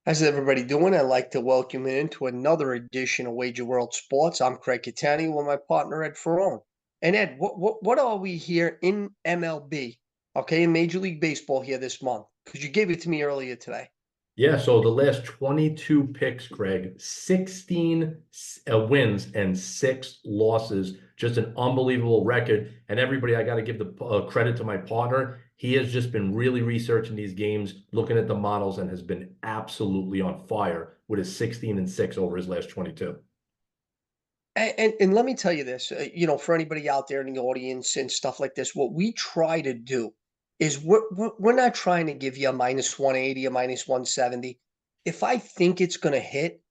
How's everybody doing? I'd like to welcome you into another edition of Wager World Sports. I'm Craig Catani with my partner Ed Ferrone. And Ed, what are we here in MLB? Okay, in Major League Baseball here this month? Because you gave it to me earlier today. Yeah, so the last 22 picks, Craig, 16 wins and 6 losses. Just an unbelievable record. And everybody, I got to give the credit to my partner. He has just been really researching these games, looking at the models, and has been absolutely on fire with his 16 and 6 over his last 22. And let me tell you this, for anybody out there in the audience and stuff like this, what we try to do is we're not trying to give you a minus 180, a minus 170. If I think it's going to hit,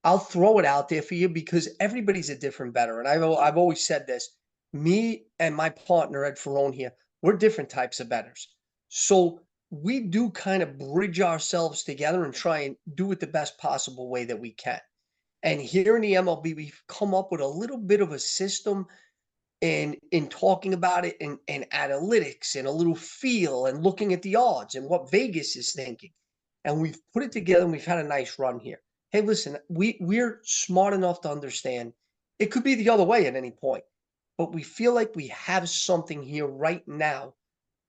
I'll throw it out there for you because everybody's a different bettor. And I've always said this, me and my partner, Ed Ferrone here, we're different types of bettors. So we do kind of bridge ourselves together and try and do it the best possible way that we can. And here in the MLB, we've come up with a little bit of a system in talking about it and analytics and a little feel and looking at the odds and what Vegas is thinking. And we've put it together and we've had a nice run here. Hey, listen, we're smart enough to understand it could be the other way at any point, but we feel like we have something here right now.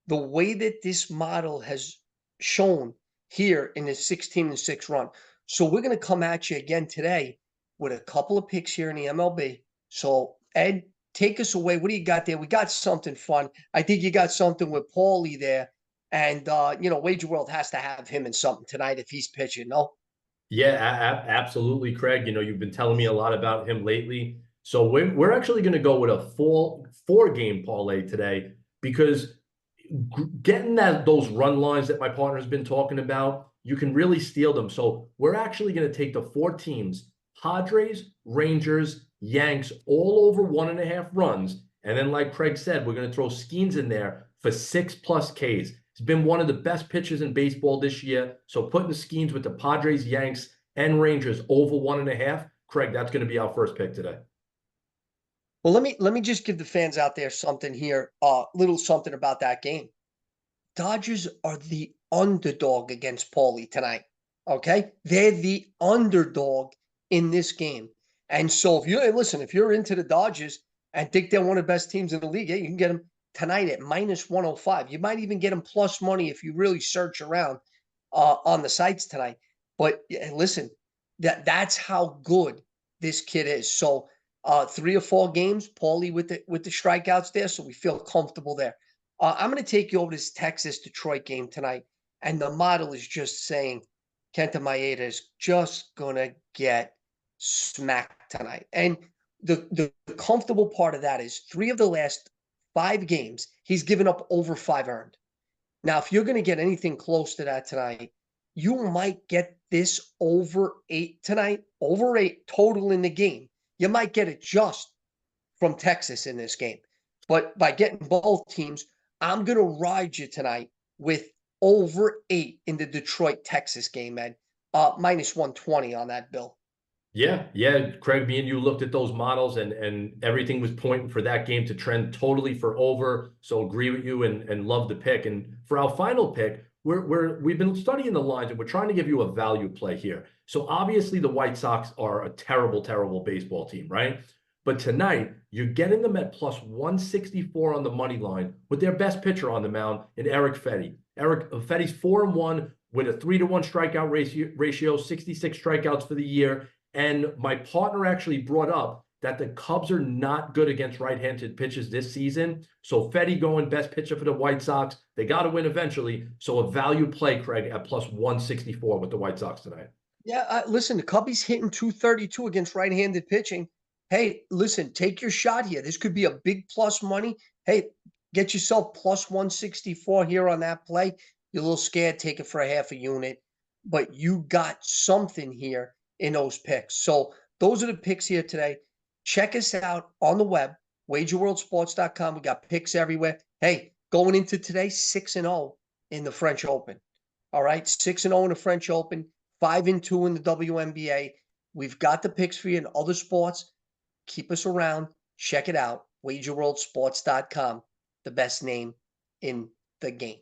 The way that this model has shown here in the 16 and 6 run. So we're going to come at you again today with a couple of picks here in the MLB. So Ed, take us away. What do you got there? We got something fun. I think you got something with Paulie there. And Wager World has to have him in something tonight if he's pitching, no? Yeah, absolutely, Craig. You've been telling me a lot about him lately. So we're actually going to go with a full 4-game parlay today because getting those run lines that my partner's been talking about, you can really steal them. So we're actually going to take the 4 teams: Padres, Rangers, Yanks, all over 1.5 runs. And then, like Craig said, we're going to throw Skeens in there for 6+ Ks. He's been one of the best pitchers in baseball this year. So putting the Skeens with the Padres, Yanks, and Rangers over 1.5, Craig, that's going to be our first pick today. Well, let me just give the fans out there something here, little something about that game. Dodgers are the underdog against Paulie tonight. Okay, they're the underdog in this game, and so if you're into the Dodgers and think they're one of the best teams in the league, you can get them tonight at minus 105. You might even get them plus money if you really search around on the sites tonight. But listen, that's how good this kid is. So 3 or 4 games, Paulie with the strikeouts there, so we feel comfortable there. I'm going to take you over this Texas Detroit game tonight, and the model is just saying Kenta Maeda is just going to get smacked tonight. And the comfortable part of that is 3 of the last 5 games, he's given up over 5 earned. Now, if you're going to get anything close to that tonight, you might get this over 8 tonight, over 8 total in the game. You might get it just from Texas in this game. But by getting both teams, I'm going to ride you tonight with over 8 in the Detroit Texas game, man. Minus 120 on that bill. Yeah, Craig, me and you looked at those models and everything was pointing for that game to trend totally for over. So agree with you and love the pick. And for our final pick, we've been studying the lines and we're trying to give you a value play here. So obviously the White Sox are a terrible, terrible baseball team, right? But tonight you're getting them at plus 164 on the money line with their best pitcher on the mound in Eric Fetty. Eric Fetty's 4-1 with a 3-to-1 strikeout ratio, 66 strikeouts for the year. And my partner actually brought up that the Cubs are not good against right-handed pitchers this season. So Fetty going best pitcher for the White Sox. They got to win eventually. So a value play, Craig, at plus 164 with the White Sox tonight. Yeah, listen, the Cubbies hitting 232 against right-handed pitching. Hey, listen, take your shot here. This could be a big plus money. Hey, get yourself plus 164 here on that play. You're a little scared, take it for a half a unit, but you got something here in those picks. So those are the picks here today. Check us out on the web, wagerworldsports.com. We got picks everywhere. Hey, going into today, 6-0 in the French Open. All right, 6-0 in the French Open, 5-2 in the WNBA. We've got the picks for you in other sports. Keep us around. Check it out. wagerworldsports.com, the best name in the game.